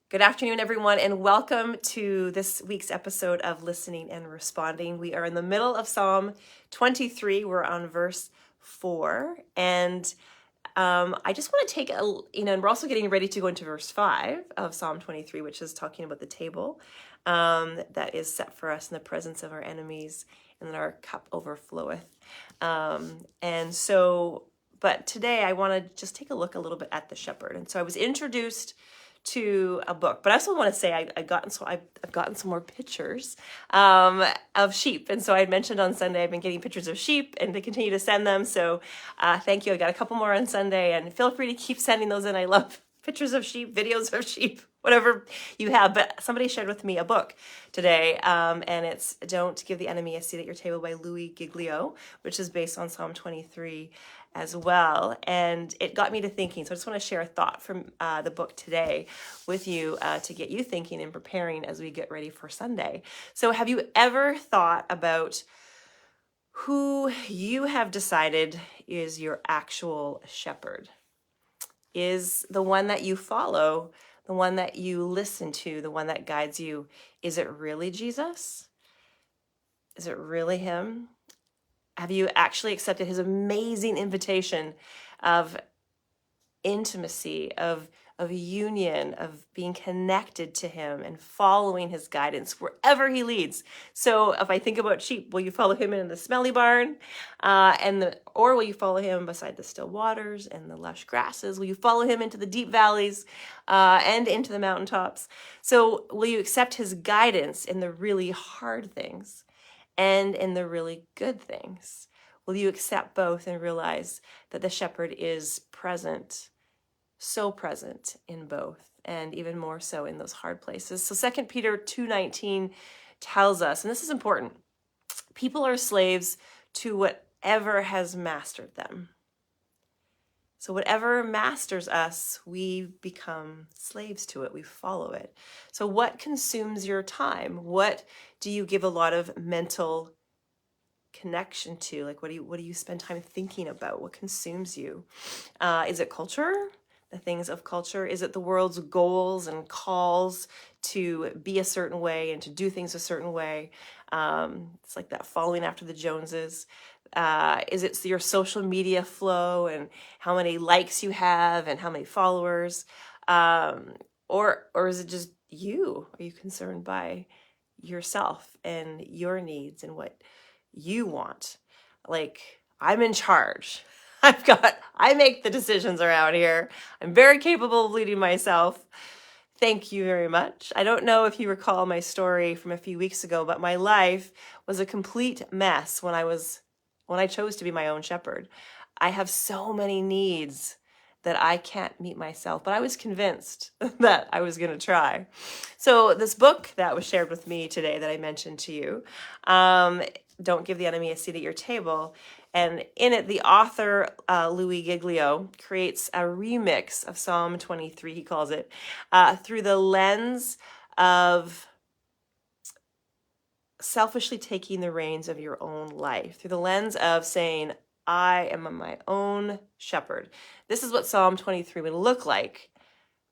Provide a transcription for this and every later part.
Good afternoon, everyone, and welcome to this week's episode of Listening and Responding. We are in the middle of Psalm 23. We're on verse 4, and I just want to take and we're also getting ready to go into verse 5 of Psalm 23, which is talking about the table that is set for us in the presence of our enemies, and that our cup overfloweth. But today I want to just take a look a little bit at the shepherd. And so I was introduced to a book, but I also want to say I've gotten some more pictures of sheep, and so I had mentioned on Sunday I've been getting pictures of sheep, and to continue to send them. So thank you. I got a couple more on Sunday, and feel free to keep sending those in. I love pictures of sheep, videos of sheep, whatever you have. But somebody shared with me a book today, and it's "Don't Give the Enemy a Seat at Your Table" by Louie, Giglio, which is based on Psalm 23 as well, and it got me to thinking. So I just want to share a thought from the book today with you to get you thinking and preparing as we get ready for Sunday. So have you ever thought about who you have decided is your actual shepherd? Is the one that you follow, the one that you listen to, the one that guides you, is it really Jesus? Is it really him? Have you actually accepted his amazing invitation of intimacy, of union, of being connected to him and following his guidance wherever he leads? So if I think about sheep, will you follow him in the smelly barn, or will you follow him beside the still waters and the lush grasses? Will you follow him into the deep valleys and into the mountaintops? So will you accept his guidance in the really hard things and in the really good things? Will you accept both and realize that the shepherd is present, so present in both, and even more so in those hard places? So 2 Peter 2:19 tells us, and this is important, people are slaves to whatever has mastered them. So whatever masters us, we become slaves to it. We follow it. So what consumes your time? What do you give a lot of mental connection to? Like, what do you spend time thinking about? What consumes you? Is it culture? The things of culture? Is it the world's goals and calls to be a certain way and to do things a certain way? It's like that following after the Joneses. Is it your social media flow and how many likes you have and how many followers? Or is it just you? Are you concerned by yourself and your needs and what you want? Like, I'm in charge. I make the decisions around here. I'm very capable of leading myself. Thank you very much. I don't know if you recall my story from a few weeks ago, but my life was a complete mess when I chose to be my own shepherd. I have so many needs that I can't meet myself, but I was convinced that I was going to try. So this book that was shared with me today that I mentioned to you, Don't Give the Enemy a Seat at Your Table, and in it, the author, Louie Giglio, creates a remix of Psalm 23, he calls it, through the lens of selfishly taking the reins of your own life, through the lens of saying, I am my own shepherd. This is what Psalm 23 would look like,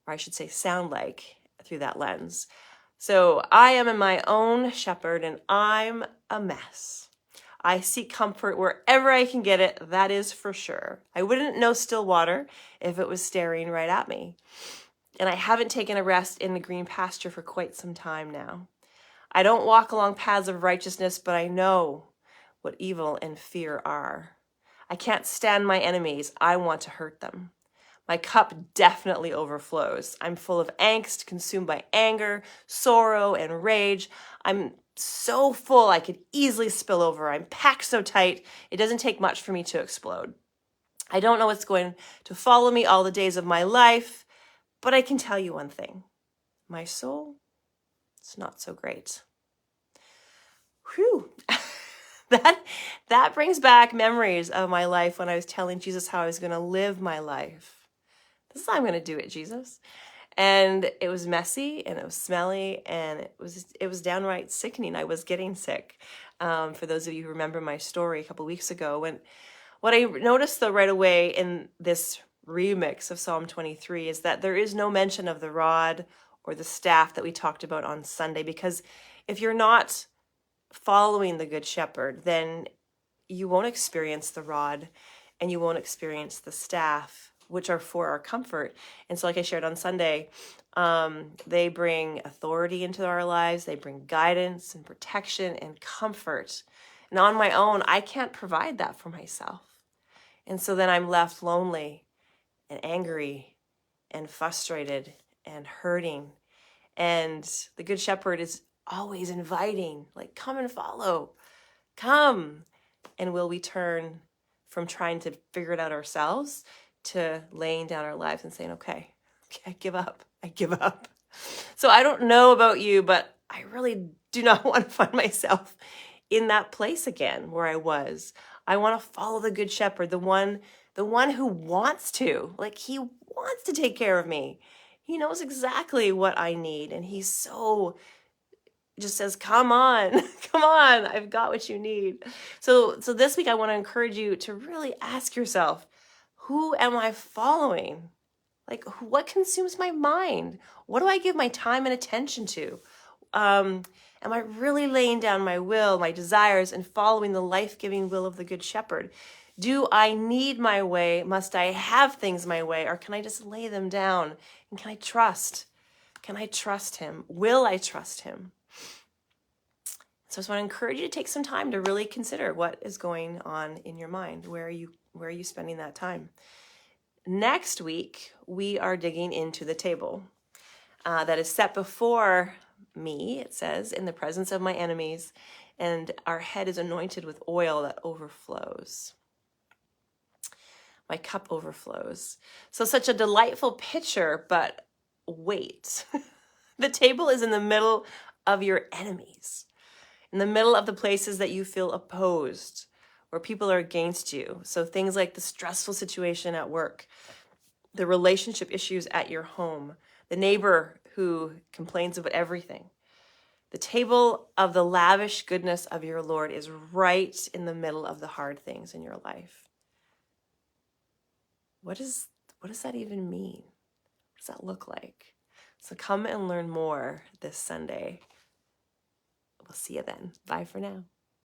or I should say sound like, through that lens. So I am my own shepherd, and I'm a mess. I seek comfort wherever I can get it, that is for sure. I wouldn't know still water if it was staring right at me. And I haven't taken a rest in the green pasture for quite some time now. I don't walk along paths of righteousness, but I know what evil and fear are. I can't stand my enemies. I want to hurt them. My cup definitely overflows. I'm full of angst, consumed by anger, sorrow, and rage. I'm so full I could easily spill over. I'm packed so tight, it doesn't take much for me to explode. I don't know what's going to follow me all the days of my life, but I can tell you one thing. My soul, it's not so great. Whew. That brings back memories of my life when I was telling Jesus how I was going to live my life. This is how I'm going to do it, Jesus. And it was messy and it was smelly and it was downright sickening. I was getting sick. For those of you who remember my story a couple weeks ago, what I noticed though right away in this remix of Psalm 23 is that there is no mention of the rod or the staff that we talked about on Sunday. Because if you're not following the Good Shepherd, then you won't experience the rod and you won't experience the staff, which are for our comfort. And so like I shared on Sunday, they bring authority into our lives. They bring guidance and protection and comfort. And on my own, I can't provide that for myself. And so then I'm left lonely and angry and frustrated and hurting. And the Good Shepherd is always inviting, like, come and follow, come. And will we turn from trying to figure it out ourselves to laying down our lives and saying, okay, I give up. I give up. So I don't know about you, but I really do not want to find myself in that place again where I was. I want to follow the Good Shepherd, the one who wants to, like, he wants to take care of me. He knows exactly what I need. And he's so just says, come on, come on, I've got what you need. So this week I want to encourage you to really ask yourself, who am I following? Like, what consumes my mind? What do I give my time and attention to? Am I really laying down my will, my desires, and following the life-giving will of the Good Shepherd? Do I need my way? Must I have things my way? Or can I just lay them down? And can I trust? Can I trust him? Will I trust him? So I just want to encourage you to take some time to really consider what is going on in your mind. Where are you spending that time? Next week, we are digging into the table that is set before me, it says, in the presence of my enemies, and our head is anointed with oil that overflows. My cup overflows. So such a delightful picture, but wait. The table is in the middle of your enemies, in the middle of the places that you feel opposed, where people are against you. So things like the stressful situation at work, the relationship issues at your home, the neighbor who complains about everything. The table of the lavish goodness of your Lord is right in the middle of the hard things in your life. What does that even mean? What does that look like? So come and learn more this Sunday. We'll see you then. Bye for now.